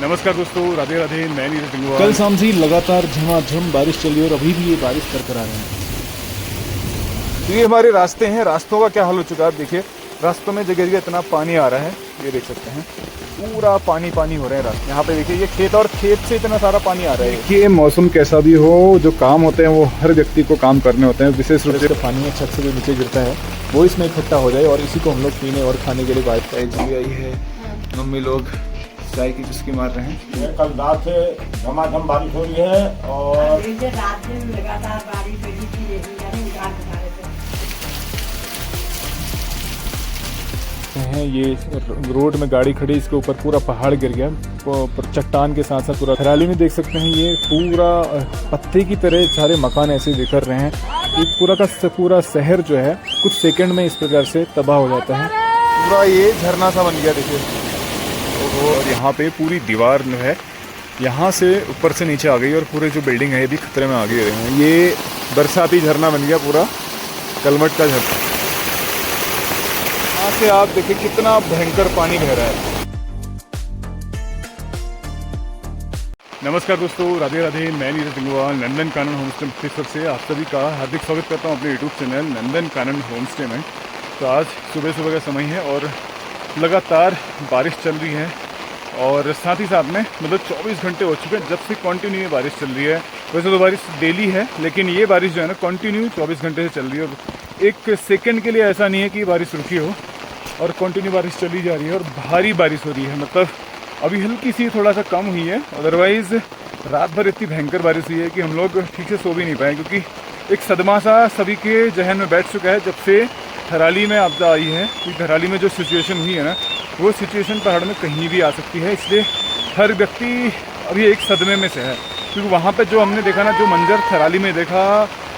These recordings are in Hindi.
नमस्कार दोस्तों, राधे राधे। मैं नीरज गंगवार। कल शाम से ही लगातार झमाझम बारिश चल रही है और अभी भी ये बारिश बरकरार है। तो ये हमारे रास्ते हैं, रास्तों का क्या हाल हो चुका है आप देखिए। रास्तों में जगह जगह इतना पानी आ रहा है, ये देख सकते हैं, पूरा पानी पानी हो रहा है रास्ते। यहाँ पे देखिए ये खेत, और खेत से इतना सारा पानी आ रहा है कि मौसम कैसा भी हो, जो काम होते हैं वो हर व्यक्ति को काम करने होते हैं। विशेष रूप से पानी छत से जो नीचे गिरता है वो इसमें इकट्ठा हो जाए और इसी को हम लोग पीने और खाने के लिए बात चाय आई है। मम्मी लोग चाय की चुस्की मार रहे हैं। कल रात से झमाझम बारिश हो रही है और रात दिन लगातार बारिश हो रही हैं। ये रोड में गाड़ी खड़ी, इसके ऊपर पूरा पहाड़ गिर गया, चट्टान के साथ साथ पूरा। हरियाली में देख सकते हैं ये पूरा पत्ते की तरह सारे मकान ऐसे बिखर रहे हैं। ये पूरा का पूरा शहर जो है कुछ सेकंड में इस प्रकार से तबाह हो जाता है। पूरा ये झरना सा बन गया देखिए। और यहाँ पे पूरी दीवार जो है यहाँ से ऊपर से नीचे आ गई और पूरे जो बिल्डिंग है ये भी खतरे में आ गई है। ये बरसाती झरना बन गया, पूरा कलमट का झरना। यहाँ से आप देखिए कितना भयंकर पानी बह रहा है। नमस्कार दोस्तों, राधे राधे। मैं नीरज गंगवार नंदन कानन होमस्टे मुक्तेश्वर से आप सभी का हार्दिक स्वागत करता हूँ अपने YouTube channel Nandan Kanan homestay में। तो आज सुबह सुबह का समय है और लगातार बारिश चल रही है, और साथ ही साथ में मतलब 24 घंटे हो चुके हैं जब से कंटिन्यू ये बारिश चल रही है। वैसे तो बारिश डेली है, लेकिन ये बारिश जो है ना कंटिन्यू 24 घंटे से चल रही है। और एक सेकंड के लिए ऐसा नहीं है कि बारिश रुकी हो, और कंटिन्यू बारिश चली जा रही है और भारी बारिश हो रही है। मतलब अभी हल्की सी थोड़ा सा कम हुई है, अदरवाइज़ रात भर इतनी भयंकर बारिश हुई है कि हम लोग ठीक से सो भी नहीं पाए, क्योंकि एक सदमा सा सभी के जहन में बैठ चुका है जब से थराली में आपदा आई है। कि थराली में जो सिचुएशन हुई है ना, वो सिचुएशन पहाड़ में कहीं भी आ सकती है। इसलिए हर व्यक्ति अभी एक सदमे में से है, क्योंकि वहाँ पे जो हमने देखा ना, जो मंजर थराली में देखा,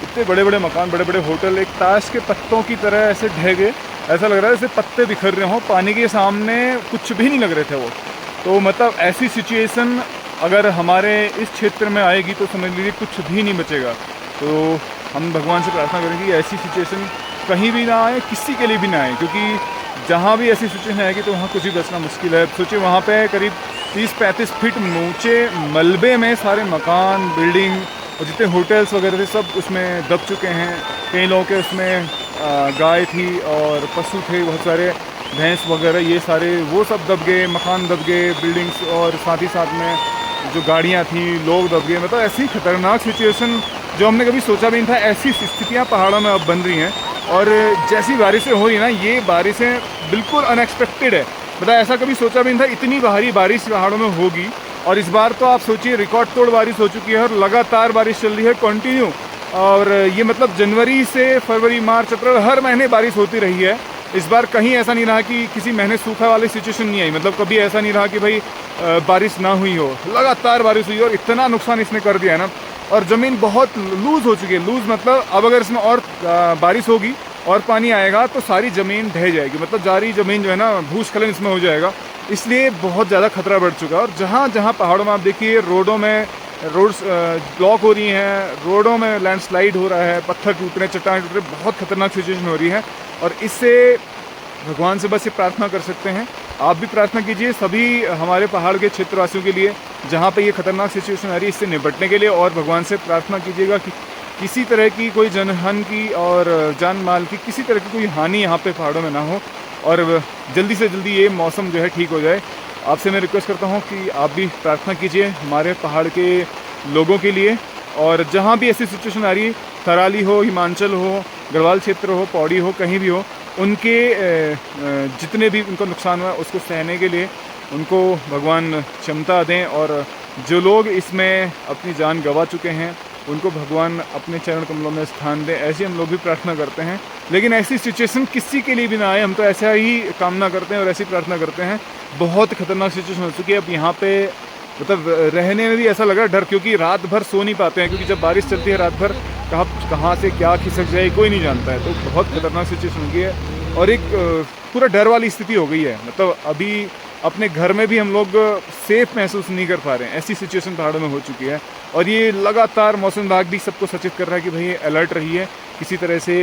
इतने बड़े बड़े मकान, बड़े बड़े होटल एक ताश के पत्तों की तरह ऐसे ढह गए। ऐसा लग रहा है जैसे पत्ते बिखर रहे हों, पानी के सामने कुछ भी नहीं लग रहे थे वो। तो मतलब ऐसी सिचुएशन अगर हमारे इस क्षेत्र में आएगी तो समझ लीजिए कुछ भी नहीं बचेगा। तो हम भगवान से प्रार्थना करेंगे कि ऐसी सिचुएशन कहीं भी ना आए, किसी के लिए भी ना आए, क्योंकि जहाँ भी ऐसी सिचुएशन आएगी तो वहाँ कुछ भी बचना मुश्किल है। सोचिए वहाँ पे करीब 30-35 फीट ऊंचे मलबे में सारे मकान, बिल्डिंग और जितने होटल्स वगैरह थे सब उसमें दब चुके हैं। कई लोगों के उसमें गाय थी और पशु थे, बहुत सारे भैंस वगैरह, ये सारे वो सब दब गए, मकान दब गए, बिल्डिंग्स, और साथ ही साथ में जो गाड़ियाँ थी, लोग दब गए। मतलब ऐसी खतरनाक सिचुएशन जो हमने कभी सोचा भी नहीं था, ऐसी स्थितियाँ पहाड़ों में अब बन रही हैं। और जैसी बारिशें हो रही ना, ये बारिशें बिल्कुल अनएक्सपेक्टेड है। मतलब ऐसा कभी सोचा भी नहीं था इतनी भारी बारिश पहाड़ों में होगी। और इस बार तो आप सोचिए रिकॉर्ड तोड़ बारिश हो चुकी है और लगातार बारिश चल रही है कंटिन्यू। और ये मतलब जनवरी से फरवरी, मार्च, अप्रैल हर महीने बारिश होती रही है। इस बार कहीं ऐसा नहीं रहा कि किसी महीने सूखा वाली सिचुएशन नहीं आई। मतलब कभी ऐसा नहीं रहा कि भाई बारिश ना हुई हो, लगातार बारिश हुई और इतना नुकसान इसने कर दिया है ना। और ज़मीन बहुत लूज़ हो चुकी है। लूज़ मतलब अब अगर इसमें और बारिश होगी और पानी आएगा तो सारी ज़मीन ढह जाएगी। मतलब सारी ज़मीन जो है ना, भूस्खलन इसमें हो जाएगा। इसलिए बहुत ज़्यादा खतरा बढ़ चुका है। और जहाँ जहाँ पहाड़ों में आप देखिए रोडों में रोड्स ब्लॉक हो रही हैं, रोडों में लैंडस्लाइड हो रहा है, पत्थर टूट रहे, चट्टान टूट रहे, बहुत खतरनाक सिचुएशन हो रही है। और इससे भगवान से बस ये प्रार्थना कर सकते हैं, आप भी प्रार्थना कीजिए सभी हमारे पहाड़ के क्षेत्रवासियों के लिए जहाँ पे ये खतरनाक सिचुएशन आ रही है, इससे निपटने के लिए। और भगवान से प्रार्थना कीजिएगा कि किसी तरह की कोई जनहानि की और जान माल की किसी तरह की कोई हानि यहाँ पे पहाड़ों में ना हो, और जल्दी से जल्दी ये मौसम जो है ठीक हो जाए। आपसे मैं रिक्वेस्ट करता हूँ कि आप भी प्रार्थना कीजिए हमारे पहाड़ के लोगों के लिए। और जहाँ भी ऐसी सिचुएशन आ रही है, थराली हो, हिमाचल हो, गढ़वाल क्षेत्र हो, पौड़ी हो, कहीं भी हो, उनके जितने भी उनको नुकसान हुआ उसको सहने के लिए उनको भगवान क्षमता दें। और जो लोग इसमें अपनी जान गंवा चुके हैं उनको भगवान अपने चरण कमलों में स्थान दें, ऐसी हम लोग भी प्रार्थना करते हैं। लेकिन ऐसी सिचुएशन किसी के लिए भी ना आए, हम तो ऐसा ही कामना करते हैं और ऐसी प्रार्थना करते हैं। बहुत खतरनाक सिचुएशन हो चुकी है अब यहाँ पे, मतलब रहने में भी ऐसा लग रहा है डर, क्योंकि रात भर सो नहीं पाते हैं, क्योंकि जब बारिश चलती है रात भर कहाँ से क्या खिसक जाए कोई नहीं जानता है। तो बहुत खतरनाक सिचुएशन हो गई है और एक पूरा डर वाली स्थिति हो गई है। मतलब अभी अपने घर में भी हम लोग सेफ महसूस नहीं कर पा रहे हैं, ऐसी सिचुएशन पहाड़ों में हो चुकी है। और ये लगातार मौसम विभाग भी सबको सचेत कर रहा है कि भाई अलर्ट रहिए, किसी तरह से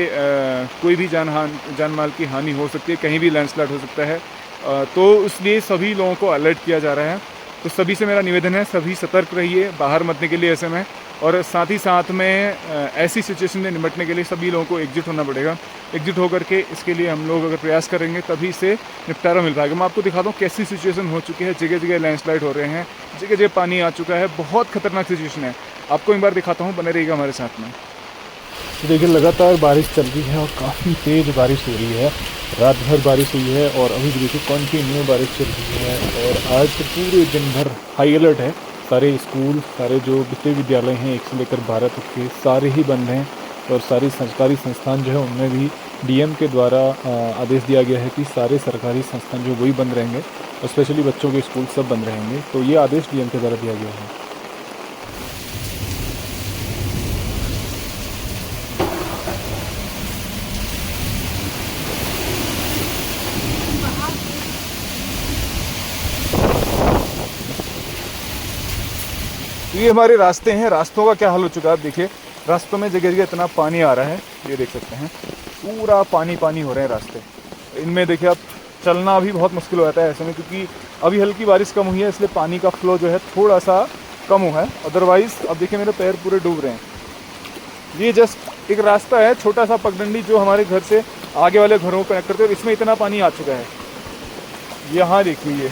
कोई भी जान माल की हानि हो सकती है, कहीं भी लैंडस्लाइड हो सकता है। तो इसलिए सभी लोगों को अलर्ट किया जा रहा है। तो सभी से मेरा निवेदन है, सभी सतर्क रहिए, बाहर मत निकलिए ऐसे में। और साथ ही साथ में ऐसी सिचुएशन में निपटने के लिए सभी लोगों को एकजुट होना पड़ेगा। एकजुट होकर के इसके लिए हम लोग अगर प्रयास करेंगे तभी इसे निपटारा मिल पाएगा। मैं आपको दिखाता हूँ कैसी सिचुएशन हो चुकी है, जगह जगह लैंडस्लाइड हो रहे हैं, जगह जगह पानी आ चुका है, बहुत खतरनाक सिचुएशन है। आपको एक बार दिखाता हूँ, बने रहिएगा हमारे साथ में। तो देखिए लगातार बारिश चल रही है और काफ़ी तेज़ बारिश हो रही है। रात भर बारिश हुई है और अभी भी देखिए कंटिन्यू बारिश चल रही है। और आज तो पूरे दिन भर हाई अलर्ट है। सारे स्कूल, सारे जो विश्वविद्यालय हैं 1 से लेकर 12 तक के सारे ही बंद हैं। और सारी सरकारी संस्थान जो है उनमें भी डीएम के द्वारा आदेश दिया गया है कि सारे सरकारी संस्थान जो वही बंद रहेंगे और स्पेशली बच्चों के स्कूल सब बंद रहेंगे। तो ये आदेश डीएम के द्वारा दिया गया है। ये हमारे रास्ते हैं, रास्तों का क्या हाल हो चुका है आप देखिए। रास्तों में जगह जगह इतना पानी आ रहा है, ये देख सकते हैं, पूरा पानी पानी हो रहे हैं रास्ते। इनमें देखिए आप चलना भी बहुत मुश्किल हो जाता है ऐसे में, क्योंकि अभी हल्की बारिश कम हुई है इसलिए पानी का फ्लो जो है थोड़ा सा कम हुआ है। अदरवाइज़ अब देखिए मेरे पैर पूरे डूब रहे हैं। ये जस्ट एक रास्ता है, छोटा सा पगडंडी जो हमारे घर से आगे वाले घरों को कनेक्ट करते हैं, और इसमें इतना पानी आ चुका है। यहाँ देखिए ये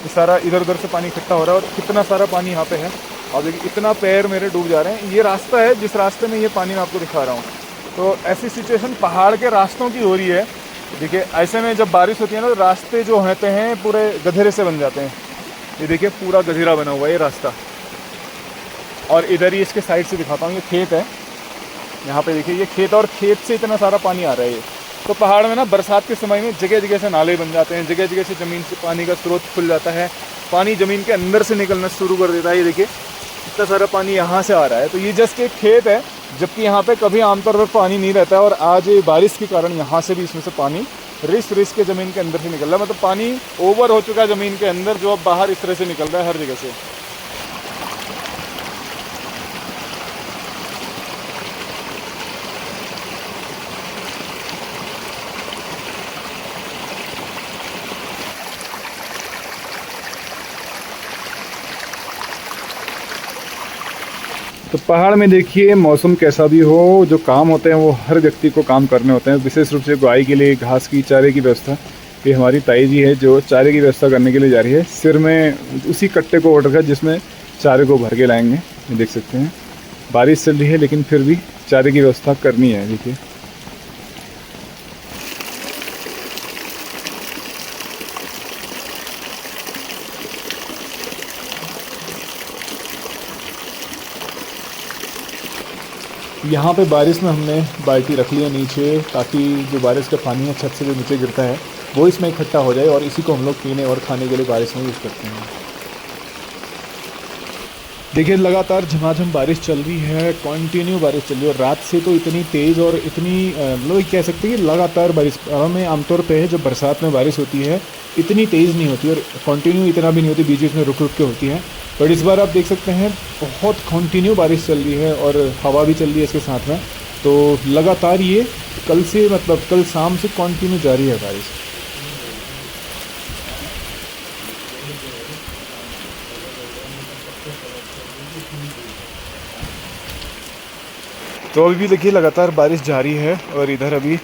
सारा इधर उधर से पानी इकट्ठा हो रहा है और कितना सारा पानी यहाँ पे है। और देखिए इतना पैर मेरे डूब जा रहे हैं। ये रास्ता है जिस रास्ते में ये पानी मैं आपको दिखा रहा हूँ। तो ऐसी सिचुएशन पहाड़ के रास्तों की हो रही है। देखिए ऐसे में जब बारिश होती है ना तो रास्ते जो होते हैं पूरे गधेरे से बन जाते हैं। ये देखिए पूरा गधेरा बना हुआ है ये रास्ता। और इधर ही इसके साइड से दिखाता हूँ, ये खेत है। यहाँ पे देखिए ये खेत, और खेत से इतना सारा पानी आ रहा है। ये तो पहाड़ में ना बरसात के समय में जगह जगह से नाले बन जाते हैं, जगह जगह से ज़मीन से पानी का स्रोत खुल जाता है, पानी ज़मीन के अंदर से निकलना शुरू कर देता है। ये देखिए इतना सारा पानी यहाँ से आ रहा है। तो ये जस्ट एक खेत है, जबकि यहाँ पे कभी आमतौर पर पानी नहीं रहता है। और आज बारिश के कारण यहाँ से भी इसमें से पानी रिस के ज़मीन के अंदर से निकल रहा है। मतलब पानी ओवर हो चुका है ज़मीन के अंदर, जो अब बाहर इस तरह से निकल रहा है हर जगह से। तो पहाड़ में देखिए मौसम कैसा भी हो, जो काम होते हैं वो हर व्यक्ति को काम करने होते हैं। विशेष रूप से गाय के लिए घास की, चारे की व्यवस्था। ये हमारी ताई जी है जो चारे की व्यवस्था करने के लिए जा रही है। सिर में उसी कट्टे को ओढ़ कर जिसमें चारे को भर के लाएंगे। ये देख सकते हैं बारिश चल रही है लेकिन फिर भी चारे की व्यवस्था करनी है। देखिए यहाँ पे बारिश में हमने बाल्टी रख ली है नीचे, ताकि जो बारिश का पानी है छत से जो नीचे गिरता है वो इसमें इकट्ठा हो जाए, और इसी को हम लोग पीने और खाने के लिए बारिश में यूज़ करते हैं। देखिए लगातार झमाझम बारिश चल रही है, कंटिन्यू बारिश चल रही है। और रात से तो इतनी तेज़ और इतनी मतलब कह सकते हैं कि लगातार बारिश में आमतौर पे है जब बरसात में बारिश होती है इतनी तेज़ नहीं होती, और कंटिन्यू इतना भी नहीं होती, बीच बीच में रुक रुक के होती है। बट इस बार आप देख सकते हैं बहुत कंटिन्यू बारिश चल रही है और हवा भी चल रही है इसके साथ में। तो लगातार ये कल से, मतलब कल शाम से कंटिन्यू जारी है बारिश। तो अभी भी देखिए लगातार बारिश जारी है। और इधर अभी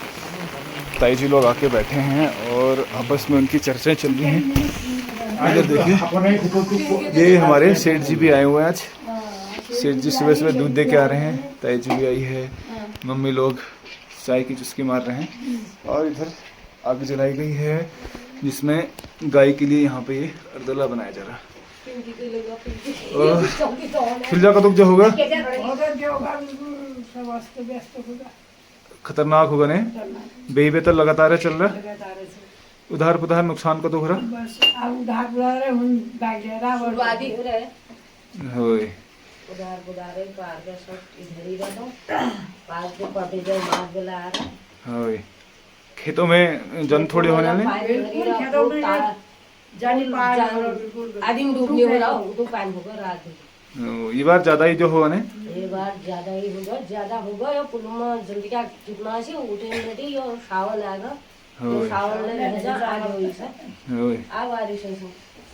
ताई जी लोग आके बैठे हैं और आपस में उनकी चर्चाएं चल रही हैं। इधर देखिए ये हमारे सेठ जी भी आए हुए हैं आज। सेठ जी सुबह सुबह दूध दे के आ रहे हैं, ताई जी भी आई है, मम्मी लोग चाय की चुस्की मार रहे हैं। और इधर आग जलाई गई है जिसमें गाय के लिए यहाँ पे ये अर्दला बनाया जा रहा है। फिर कतुक जो होगा खतरनाक होगा ने बेही तो लगातार चल रहा है। उधार पुधार नुकसान को तो हो रहा होय। होय खेतों में जन थोड़े होने वाले ये बार ज्यादा ही जो होगा ने, ये बार ज्यादा ही होगा, ज्यादा होगा। या पुल में जल्दी का कितना से उठेंगे और सावन आएगा, तो सावन में भेजा आ गई सर आ बारिश है।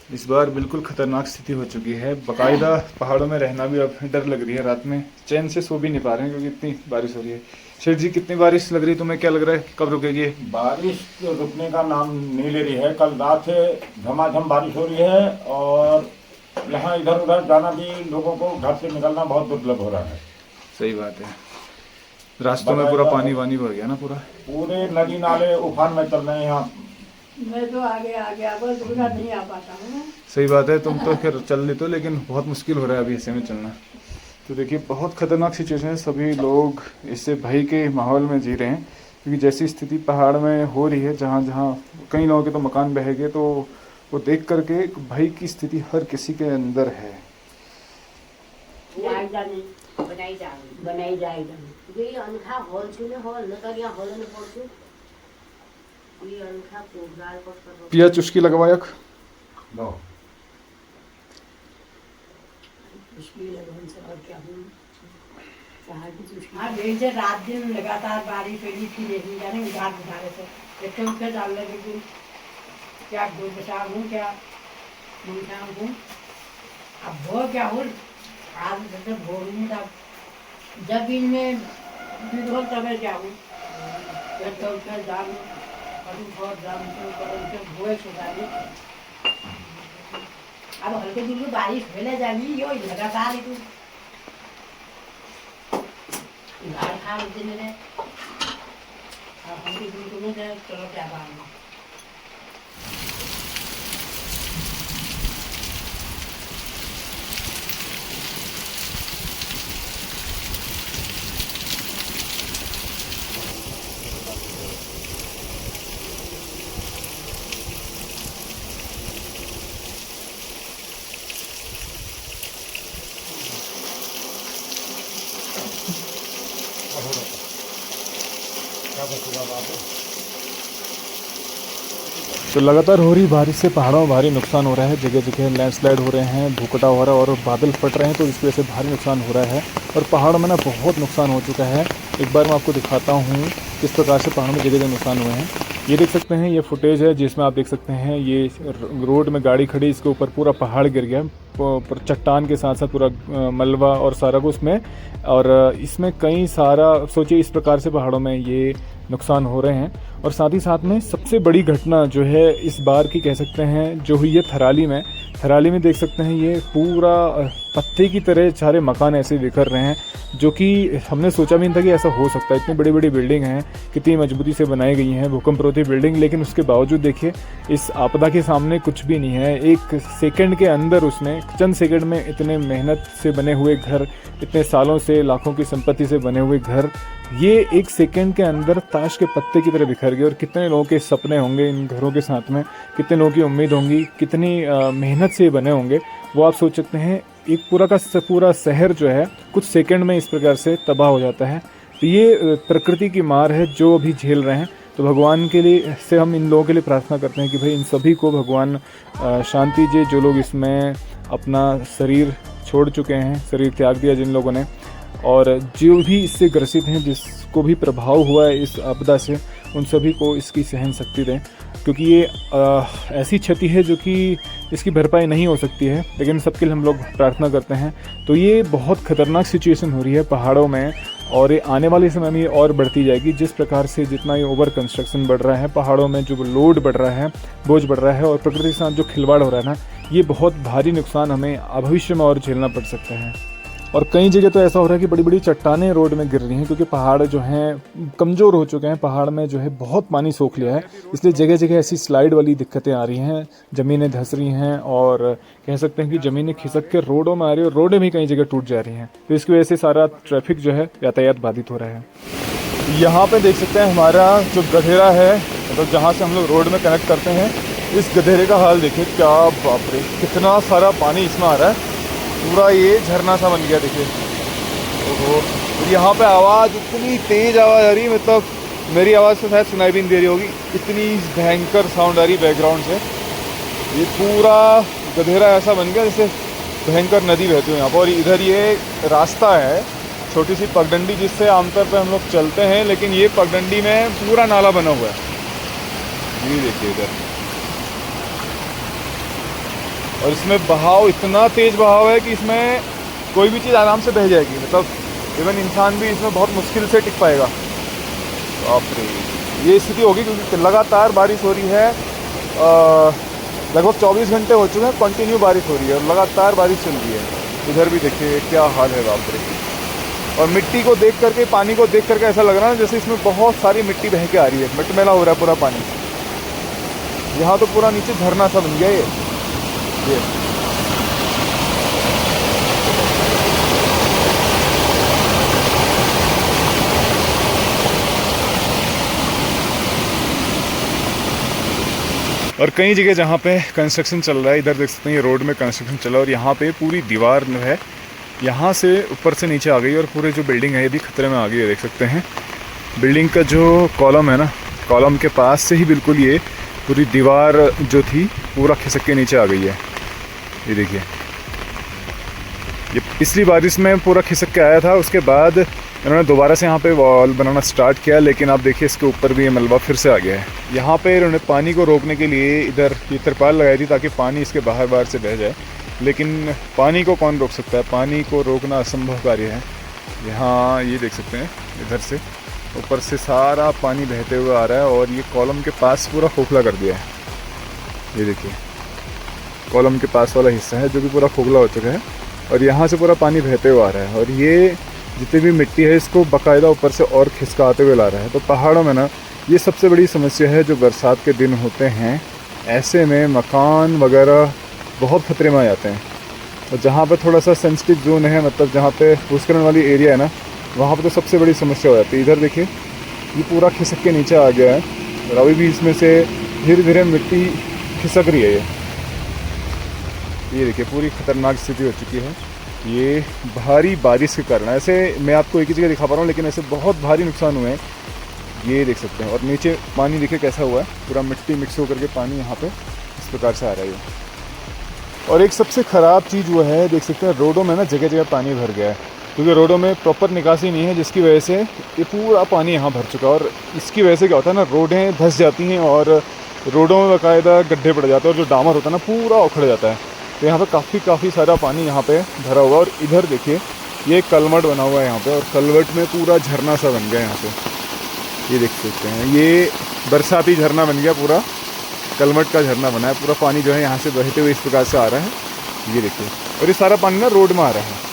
इस बार बिल्कुल खतरनाक स्थिति हो चुकी है। बाकायदा पहाड़ों में रहना भी अब डर लग रही है। रात में चैन से सो भी नहीं पा रहे हैं क्योंकि इतनी बारिश हो रही है। शेठ जी, कितनी बारिश लग रही है तुम्हें? क्या लग रहा है कब रुकेगी? बारिश तो रुकने का नाम नहीं ले रही है। कल रात से झमाझम बारिश हो रही है और यहाँ इधर उधर जाना भी, लोगों को घर से निकलना बहुत दुर्लभ हो रहा है। सही बात है। रास्तों में पूरा पानी वानी भर गया ना पूरा। पूरे नदी नाले उफान में चल रहे हैं यहाँ। मैं तो आगे अब दूसरा नहीं आ पाता हूँ। सही बात है, तुम तो खैर चल लेते हो लेकिन बहुत मुश्किल हो रहा है अभी ऐसे में चलना। तो देखिए बहुत खतरनाक सिचुएशन है। सभी लोग इससे भय के माहौल में जी रहे हैं क्योंकि जैसी स्थिति पहाड़ में हो रही है, जहाँ जहाँ कई लोगों के तो मकान बह गए, तो वो देख करके भय की स्थिति हर किसी के अंदर है। बनाई जाएगा ये अनखा हॉल छूने हॉल न कर यहाँ हॉल न पहुँचू ये अनखा प्रोग्राम कर पिया चुस्की लगवायक लो। हाँ जैसे रात दिन लगातार बारिश हुई थी, लेकिन जाने उधार बुधारे से इतने उठे डाल लगे कि क्या दूर बचा हूँ, क्या मुंशाम हूँ। अब भो क्या हो आज जैसे भोर में था, जब इनमें विधोल तबे क्या हूँ तो उठकर जाम और जाम से उनके भोए सुधारी। अब हल्के दिन बारिश होने जाएगी यो लगातार एक उधार खा दिन में अब हल्के दिन में चलो क्या बात है। तो लगातार हो रही बारिश से पहाड़ों में भारी नुकसान हो रहा है। जगह जगह लैंडस्लाइड हो रहे हैं, भूकटाव हो रहा है और बादल फट रहे हैं, तो इस वजह से भारी नुकसान हो रहा है। और पहाड़ों में ना बहुत नुकसान हो चुका है। एक बार मैं आपको दिखाता हूँ किस प्रकार से पहाड़ों में जगह जगह नुकसान हुए हैं। ये देख सकते हैं, ये फुटेज है जिसमें आप देख सकते हैं ये रोड में गाड़ी खड़ी, इसके ऊपर पूरा पहाड़ गिर गया, चट्टान के साथ साथ पूरा मलबा और सारा कुछ में। और इसमें कई सारा सोचिए इस प्रकार से पहाड़ों में ये नुकसान हो रहे हैं। और साथ ही साथ में सबसे बड़ी घटना जो है इस बार की कह सकते हैं जो हुई है थराली में। थराली में देख सकते हैं ये पूरा पत्ते की तरह सारे मकान ऐसे बिखर रहे हैं, जो कि हमने सोचा भी नहीं था कि ऐसा हो सकता है। इतनी बड़ी बड़ी बिल्डिंग हैं, कितनी मजबूती से बनाई गई हैं, भूकंपरोधी बिल्डिंग, लेकिन उसके बावजूद देखिए इस आपदा के सामने कुछ भी नहीं है। एक सेकंड के अंदर उसने चंद सेकंड में इतने मेहनत से बने हुए घर, इतने सालों से लाखों की संपत्ति से बने हुए घर, ये एक सेकंड के अंदर ताश के पत्ते की तरह बिखर गए। और कितने लोगों के सपने होंगे इन घरों के साथ में, कितने लोगों की उम्मीद होंगी, कितनी मेहनत से बने होंगे, वो आप सोच सकते हैं। एक पूरा का पूरा शहर जो है कुछ सेकंड में इस प्रकार से तबाह हो जाता है। तो ये प्रकृति की मार है जो अभी झेल रहे हैं। तो भगवान के लिए से हम इन लोगों के लिए प्रार्थना करते हैं कि भाई इन सभी को भगवान शांति दे, जो लोग इसमें अपना शरीर छोड़ चुके हैं, शरीर त्याग दिया जिन लोगों ने, और जो भी इससे ग्रसित हैं, जिसको भी प्रभाव हुआ है इस आपदा से, उन सभी को इसकी सहन शक्ति दें, क्योंकि ये ऐसी क्षति है जो कि इसकी भरपाई नहीं हो सकती है। लेकिन सबके लिए हम लोग प्रार्थना करते हैं। तो ये बहुत ख़तरनाक सिचुएशन हो रही है पहाड़ों में, और ये आने वाले समय में ये और बढ़ती जाएगी। जिस प्रकार से जितना ये ओवर कंस्ट्रक्शन बढ़ रहा है, पहाड़ों में जो लोड बढ़ रहा है, बोझ बढ़ रहा है, और प्रकृति के साथ जो खिलवाड़ हो रहा है ना, ये बहुत भारी नुकसान हमें भविष्य में और झेलना पड़ सकता है। और कई जगह तो ऐसा हो रहा है कि बड़ी बड़ी चट्टानें रोड में गिर रही हैं, क्योंकि पहाड़ जो हैं कमज़ोर हो चुके हैं। पहाड़ में जो है बहुत पानी सोख लिया है, इसलिए जगह जगह ऐसी स्लाइड वाली दिक्कतें आ रही हैं, ज़मीनें धंस रही हैं, और कह सकते हैं कि ज़मीनें खिसक के रोडों में आ रही है, और रोडें भी कई जगह टूट जा रही हैं। तो इसकी वजह से सारा ट्रैफिक जो है यातायात बाधित हो रहा है। यहाँ पर देख सकते हैं हमारा जो गधेरा है, मतलब जहाँ से हम लोग रोड में कनेक्ट करते हैं, इस गधेरे का हाल देखिए। क्या बाप रे, कितना सारा पानी इसमें आ रहा है, पूरा ये झरना सा बन गया देखिए। ओहो, और यहाँ पे आवाज़, इतनी तेज़ आवाज़ आ रही है, मतलब मेरी आवाज़ से शायद सुनाई भी नहीं दे रही होगी, इतनी भयंकर साउंड आ रही बैकग्राउंड से। ये पूरा गधेरा ऐसा बन गया जैसे भयंकर नदी बहती है यहाँ पर। और इधर ये रास्ता है, छोटी सी पगडंडी, जिससे आमतौर पर हम लोग चलते हैं, लेकिन ये पगडंडी में पूरा नाला बना हुआ है। ये देखिए इधर और इसमें बहाव इतना तेज़ बहाव है कि इसमें कोई भी चीज़ आराम से बह जाएगी, मतलब इवन इंसान भी इसमें बहुत मुश्किल से टिक पाएगा। बाप रे, ये स्थिति होगी क्योंकि लगातार बारिश हो रही है। लगभग 24 घंटे हो चुके हैं, कंटिन्यू बारिश हो रही है और लगातार बारिश चल रही है। इधर भी देखिए क्या हाल है, बाप रे। और मिट्टी को देख करके, पानी को देख करके ऐसा लग रहा है जैसे इसमें बहुत सारी मिट्टी बह के आ रही है, मटमैला हो रहा है पूरा पानी। यहाँ तो पूरा नीचे झरना सा बन गया ये। और कई जगह जहाँ पे कंस्ट्रक्शन चल रहा है, इधर देख सकते हैं ये रोड में कंस्ट्रक्शन चल रहा है और यहाँ पे पूरी दीवार जो है यहाँ से ऊपर से नीचे आ गई और पूरे जो बिल्डिंग है ये भी खतरे में आ गई है। देख सकते हैं बिल्डिंग का जो कॉलम है ना, कॉलम के पास से ही बिल्कुल ये पूरी दीवार जो थी पूरा खिसक के नीचे आ गई है। ये देखिए, ये पिछली बारिश में पूरा खिसक के आया था, उसके बाद इन्होंने दोबारा से यहाँ पे वॉल बनाना स्टार्ट किया, लेकिन आप देखिए इसके ऊपर भी ये मलबा फिर से आ गया है। यहाँ पे इन्होंने पानी को रोकने के लिए इधर ये तिरपाल लगाई थी ताकि पानी इसके बाहर से बह जाए, लेकिन पानी को कौन रोक सकता है? पानी को रोकना असंभव कार्य है। यहाँ ये देख सकते हैं इधर से ऊपर से सारा पानी बहते हुए आ रहा है और ये कॉलम के पास पूरा खोखला कर दिया है। ये देखिए कॉलम के पास वाला हिस्सा है जो भी पूरा खोखला हो चुका है और यहाँ से पूरा पानी बहते हुए आ रहा है और ये जितनी भी मिट्टी है इसको बाकायदा ऊपर से और खिसकाते हुए ला रहा है। तो पहाड़ों में ना ये सबसे बड़ी समस्या है जो बरसात के दिन होते हैं, ऐसे में मकान वगैरह बहुत खतरे में आ जाते हैं। और जहाँ पर थोड़ा सा सेंसिटिव जोन है, मतलब जहाँ पे भूस्खलन वाली एरिया है ना, वहाँ पर तो सबसे बड़ी समस्या हो जाती है। इधर देखिए ये पूरा खिसक के नीचे आ गया है और अभी भी इसमें से धीरे धीरे मिट्टी खिसक रही है। ये देखिए पूरी ख़तरनाक स्थिति हो चुकी है ये भारी बारिश के कारण। ऐसे मैं आपको एक ही जगह दिखा पा रहा हूँ लेकिन ऐसे बहुत भारी नुकसान हुए हैं, ये देख सकते हैं। और नीचे पानी देखिए कैसा हुआ है, पूरा मिट्टी मिक्स होकर के पानी यहाँ पे इस प्रकार से आ रहा है। और एक सबसे ख़राब चीज़ वो है, देख सकते हैं रोडों में ना जगह जगह पानी भर गया है क्योंकि रोडों में प्रॉपर निकासी नहीं है, जिसकी वजह से ये पूरा पानी यहाँ भर चुका है। और इसकी वजह से क्या होता है ना, रोडें धंस जाती हैं और रोडों में बाकायदा गड्ढे पड़ जाते हैं और जो डामर होता है ना पूरा उखड़ जाता है। तो यहाँ पे काफ़ी सारा पानी यहाँ पे भरा हुआ है। और इधर देखिए ये कलवट बना हुआ है यहाँ पे और कलवट में पूरा झरना सा बन गया यहाँ पे। ये देख सकते हैं ये बरसाती झरना बन गया, पूरा कलवट का झरना बना है। पूरा पानी जो है यहाँ से बहते हुए इस प्रकार से आ रहा है, ये देखिए। और ये सारा पानी ना रोड में आ रहा है।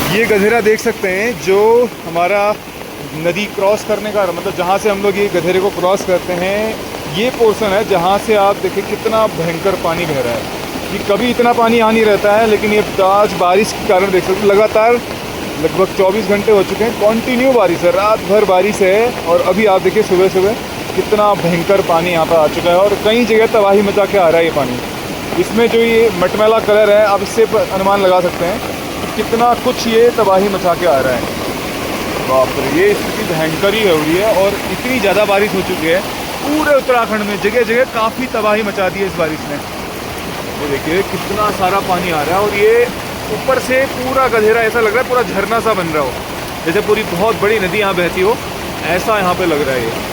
ये गधेरा देख सकते हैं जो हमारा नदी क्रॉस करने का, मतलब जहाँ से हम लोग ये गधेरे को क्रॉस करते हैं, ये पोर्शन है जहाँ से आप देखिए कितना भयंकर पानी बह रहा है। ये कभी इतना पानी आ नहीं रहता है, लेकिन ये आज बारिश के कारण देख सकते हैं लगातार लगभग 24 घंटे हो चुके हैं, कंटिन्यू बारिश है, रात भर बारिश है। और अभी आप देखिए सुबह सुबह कितना भयंकर पानी यहाँ पर आ चुका है और कई जगह तबाही मचा के आ रहा है ये पानी। इसमें जो ये मटमैला कलर है, आप इससे अनुमान लगा सकते हैं कितना कुछ ये तबाही मचा के आ रहा है। बाप रे, ये स्थिति भयंकर ही हो रही है और इतनी ज़्यादा बारिश हो चुकी है पूरे उत्तराखंड में, जगह जगह काफ़ी तबाही मचा दी है इस बारिश ने। ये देखिए कितना सारा पानी आ रहा है और ये ऊपर से पूरा गधेरा ऐसा लग रहा है पूरा झरना सा बन रहा हो, जैसे पूरी बहुत बड़ी नदी यहाँ बहती हो, ऐसा यहाँ पे लग रहा है ये।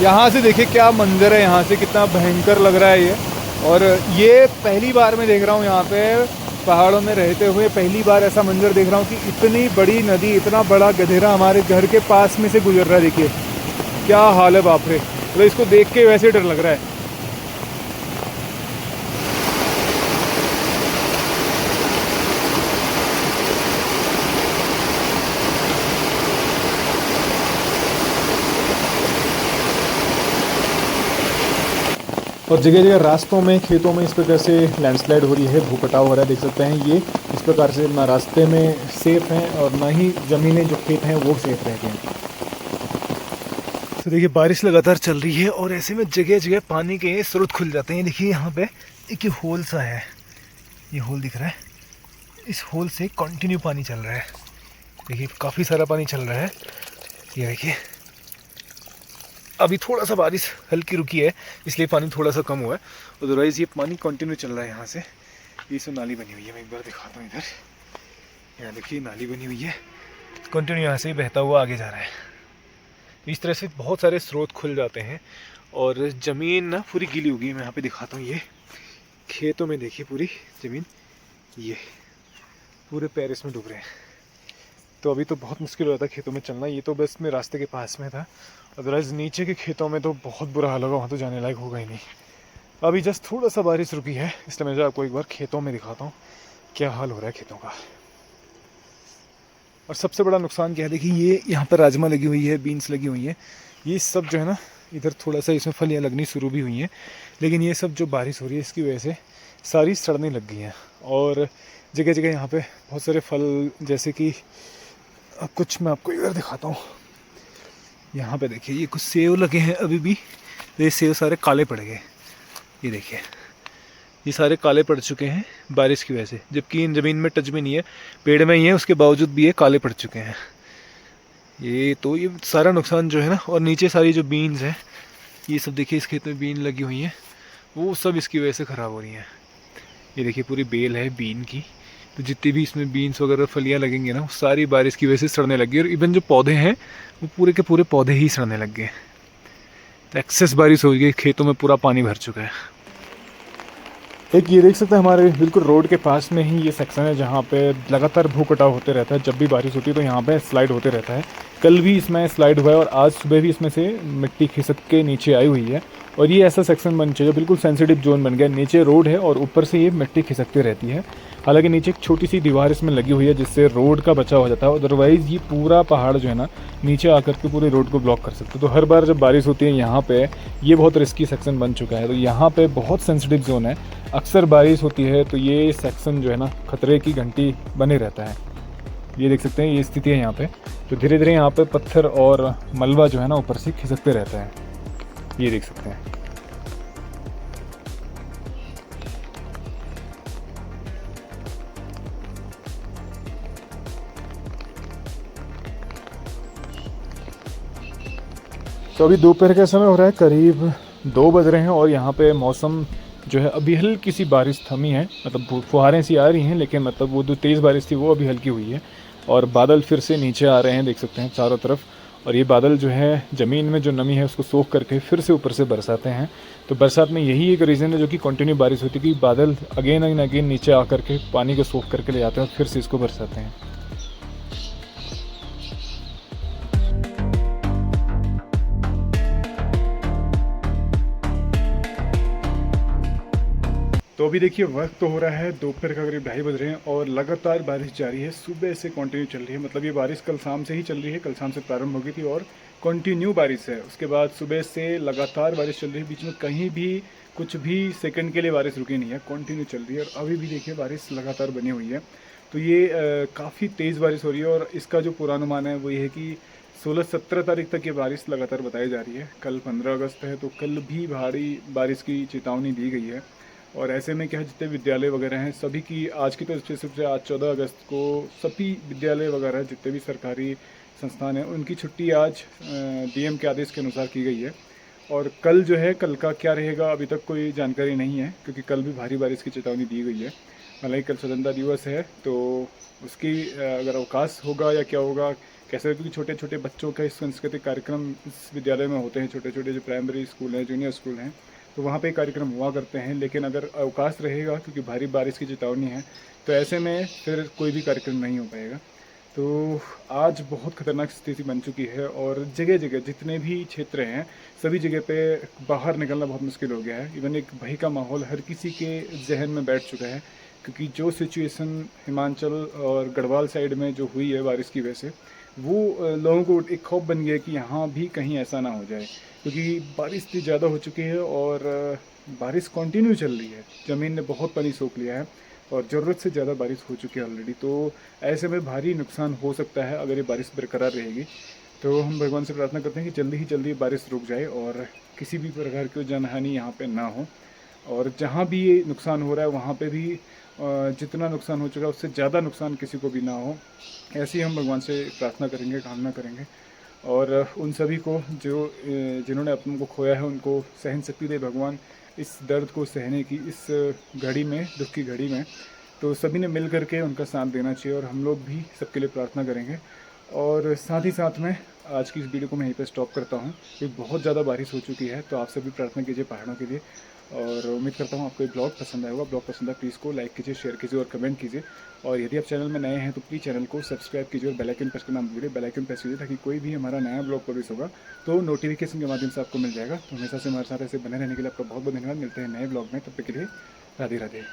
यहाँ से देखिए क्या मंजर है, यहाँ से कितना भयंकर लग रहा है ये। और ये पहली बार मैं देख रहा हूँ यहाँ पे पहाड़ों में रहते हुए, पहली बार ऐसा मंजर देख रहा हूँ कि इतनी बड़ी नदी, इतना बड़ा गधेरा हमारे घर के पास में से गुजर रहा है। देखिए क्या हाल है, बाप रे। तो इसको देख के वैसे डर लग रहा है। और जगह जगह रास्तों में, खेतों में इस प्रकार से लैंडस्लाइड हो रही है, भूकटाव हो रहा है। देख सकते हैं ये इस प्रकार से ना रास्ते में सेफ हैं और ना ही ज़मीनें जो खेत हैं वो सेफ रहते हैं। तो देखिए बारिश लगातार चल रही है और ऐसे में जगह जगह पानी के स्रोत खुल जाते हैं। देखिए यहाँ पे एक ये होल सा है, ये होल दिख रहा है, इस होल से कंटिन्यू पानी चल रहा है। देखिए काफ़ी सारा पानी चल रहा है। ये देखिए अभी थोड़ा सा बारिश हल्की रुकी है इसलिए पानी थोड़ा सा कम हुआ है, अदरवाइज़ ये पानी कंटिन्यू चल रहा है। यहाँ से ये सब नाली बनी हुई है, मैं एक बार दिखाता हूँ इधर। यहाँ देखिए नाली बनी हुई है, कंटिन्यू यहाँ से बहता हुआ आगे जा रहा है। इस तरह से बहुत सारे स्रोत खुल जाते हैं और ज़मीन ना पूरी गीली होगी। मैं यहाँ पे दिखाता हूँ, ये खेतों में देखिए पूरी ज़मीन, ये पूरे पैर इसमें डूब रहे हैं। तो अभी तो बहुत मुश्किल हो रहा था खेतों में चलना। ये तो बस मैं रास्ते के पास में था, अदरवाइज़ नीचे के खेतों में तो बहुत बुरा हाल होगा, वहाँ तो जाने लायक होगा ही नहीं। अभी जस्ट थोड़ा सा बारिश रुकी है, इसलिए मैं आपको एक बार खेतों में दिखाता हूँ क्या हाल हो रहा है खेतों का। और सबसे बड़ा नुकसान क्या है, देखिए ये यहाँ पर राजमा लगी हुई है, बीन्स लगी हुई है, ये सब जो है ना इधर थोड़ा सा इसमें फलियाँ लगनी शुरू भी हुई हैं, लेकिन ये सब जो बारिश हो रही है इसकी वजह से सारी सड़ने लग गई हैं। और जगह जगह यहाँ पे बहुत सारे फल, जैसे कि कुछ मैं आपको इधर दिखाता हूँ। यहाँ पे देखिए ये कुछ सेव लगे हैं अभी भी, ये सेव सारे काले पड़ गए। ये देखिए ये सारे काले पड़ चुके हैं बारिश की वजह से, जबकि इन ज़मीन में टच भी नहीं है, पेड़ में ही है, उसके बावजूद भी ये काले पड़ चुके हैं। ये तो ये सारा नुकसान जो है ना, और नीचे सारी जो बीन्स हैं ये सब देखिए, इस खेत में बीन लगी हुई हैं, वो सब इसकी वजह से ख़राब हो रही हैं। ये देखिए पूरी बेल है बीन की, तो जितनी भी इसमें बीन्स वगैरह फलियाँ लगेंगी ना, वो सारी बारिश की वजह से सड़ने लग गई। और इवन जो पौधे हैं वो पूरे के पूरे पौधे ही सड़ने लग गए। तो एक्सेस बारिश हो गई, खेतों में पूरा पानी भर चुका है। एक ये देख सकते हैं हमारे बिल्कुल रोड के पास में ही ये सेक्शन है जहाँ पे लगातार भू कटाव होते रहता है। जब भी बारिश होती है तो यहाँ पे स्लाइड होते रहता है। कल भी इसमें स्लाइड हुआ है और आज सुबह भी इसमें से मिट्टी खिसक के नीचे आई हुई है। और ये ऐसा सेक्शन बन चाहिए, बिल्कुल सेंसिटिव जोन बन गया। नीचे रोड है और ऊपर से ये मिट्टी खिसकती रहती है। हालांकि नीचे एक छोटी सी दीवार इसमें लगी हुई है जिससे रोड का बचाव हो जाता है, अदरवाइज़ ये पूरा पहाड़ जो है ना नीचे आकर के पूरे रोड को ब्लॉक कर सकते हैं। तो हर बार जब बारिश होती है यहाँ पे, ये बहुत रिस्की सेक्शन बन चुका है, तो यहाँ पे बहुत सेंसिटिव जोन है। अक्सर बारिश होती है तो ये सेक्शन जो है ना खतरे की घंटी बने रहता है। ये देख सकते हैं ये स्थिति है यहाँ पे। तो धीरे धीरे यहाँ पे पत्थर और मलबा जो है ना ऊपर से खिसकते रहता है, ये देख सकते हैं। तो अभी दोपहर का समय हो रहा है, करीब 2 बज रहे हैं और यहाँ पे मौसम जो है अभी हल्की सी बारिश थमी है, मतलब फुहारें सी आ रही हैं, लेकिन मतलब वो जो तेज़ बारिश थी वो अभी हल्की हुई है। और बादल फिर से नीचे आ रहे हैं, देख सकते हैं चारों तरफ। और ये बादल जो है ज़मीन में जो नमी है उसको सोख करके फिर से ऊपर से बरसाते हैं। तो बरसात में यही एक रीज़न है जो कि कंटिन्यू बारिश होती है कि बादल अगेन एंड अगेन नीचे आकर के पानी को सोख करके ले जाते हैं और फिर से इसको बरसाते हैं। तो अभी देखिए वक्त तो हो रहा है दोपहर का करीब 2:30 बज रहे हैं और लगातार बारिश जारी है, सुबह से कंटिन्यू चल रही है। मतलब ये बारिश कल शाम से ही चल रही है, कल शाम से प्रारंभ हो गई थी और कंटिन्यू बारिश है। उसके बाद सुबह से लगातार बारिश चल रही है, बीच में कहीं भी कुछ भी सेकंड के लिए बारिश रुकी नहीं है, कंटिन्यू चल रही है। और अभी भी देखिए बारिश लगातार बनी हुई है। तो ये काफ़ी तेज़ बारिश हो रही है और इसका जो पूर्वानुमान है वो ये है कि 16-17 तारीख तक ये बारिश लगातार बताई जा रही है। कल 15 अगस्त है तो कल भी भारी बारिश की चेतावनी दी गई है। और ऐसे में क्या है, जितने विद्यालय वगैरह हैं सभी की आज की तो स्पेसिफिक से आज 14 अगस्त को सभी विद्यालय वगैरह जितने भी सरकारी संस्थान हैं उनकी छुट्टी आज डीएम के आदेश के अनुसार की गई है। और कल जो है, कल का क्या रहेगा अभी तक कोई जानकारी नहीं है क्योंकि कल भी भारी बारिश की चेतावनी दी गई है। हालांकि कल स्वतंत्रता दिवस है तो उसकी अगर अवकाश होगा या क्या होगा कैसे, क्योंकि छोटे छोटे बच्चों का सांस्कृतिक कार्यक्रम इस विद्यालय में होते हैं, छोटे छोटे जो प्राइमरी स्कूल हैं, जूनियर स्कूल हैं, तो वहाँ पे कार्यक्रम हुआ करते हैं। लेकिन अगर अवकाश रहेगा, क्योंकि भारी बारिश की चेतावनी है, तो ऐसे में फिर कोई भी कार्यक्रम नहीं हो पाएगा। तो आज बहुत खतरनाक स्थिति बन चुकी है और जगह जगह जितने भी क्षेत्र हैं सभी जगह पे बाहर निकलना बहुत मुश्किल हो गया है। इवन एक भय का माहौल हर किसी के जहन में बैठ चुका है, क्योंकि जो सिचुएशन हिमाचल और गढ़वाल साइड में जो हुई है बारिश की वजह से, वो लोगों को एक खौफ बन गया कि यहाँ भी कहीं ऐसा ना हो जाए, क्योंकि बारिश इतनी ज़्यादा हो चुकी है और बारिश कंटिन्यू चल रही है। ज़मीन ने बहुत पानी सोख लिया है और ज़रूरत से ज़्यादा बारिश हो चुकी है ऑलरेडी। तो ऐसे में भारी नुकसान हो सकता है अगर ये बारिश बरकरार रहेगी। तो हम भगवान से प्रार्थना करते हैं कि जल्दी ही जल्दी बारिश रुक जाए और किसी भी प्रकार की जनहानि यहाँ पे ना हो, और जहाँ भी ये नुकसान हो रहा है वहाँ पे भी जितना नुकसान हो चुका है उससे ज़्यादा नुकसान किसी को भी ना हो, ऐसे ही हम भगवान से प्रार्थना करेंगे, कामना करेंगे। और उन सभी को जो जिन्होंने अपनों को खोया है उनको सहन शक्ति दे भगवान इस दर्द को सहने की, इस घड़ी में, दुख की घड़ी में। तो सभी ने मिल करके उनका साथ देना चाहिए और हम लोग भी सबके लिए प्रार्थना करेंगे। और साथ ही साथ में आज की इस वीडियो को मैं यहीं पे स्टॉप करता हूँ, क्योंकि बहुत ज़्यादा बारिश हो चुकी है। तो आप सभी प्रार्थना कीजिए पहाड़ों के लिए, और उम्मीद करता हूँ आपको ये ब्लॉग पसंद आएगा। ब्लॉग पसंद आए प्लीज़ को लाइक कीजिए, शेयर कीजिए और कमेंट कीजिए। और यदि आप चैनल में नए हैं तो प्लीज़ चैनल को सब्सक्राइब कीजिए और बेल आइकन प्रेस करना मत भूलिए। बेल आइकन प्रेस कीजिए ताकि कोई भी हमारा नया ब्लॉग पब्लिश होगा तो नोटिफिकेशन के माध्यम से आपको मिल जाएगा। तो हमेशा से हमारे साथ ऐसे बने रहने के लिए आपका बहुत बहुत धन्यवाद। मिलते हैं नए ब्लॉग में, तब तक के लिए राधे राधे।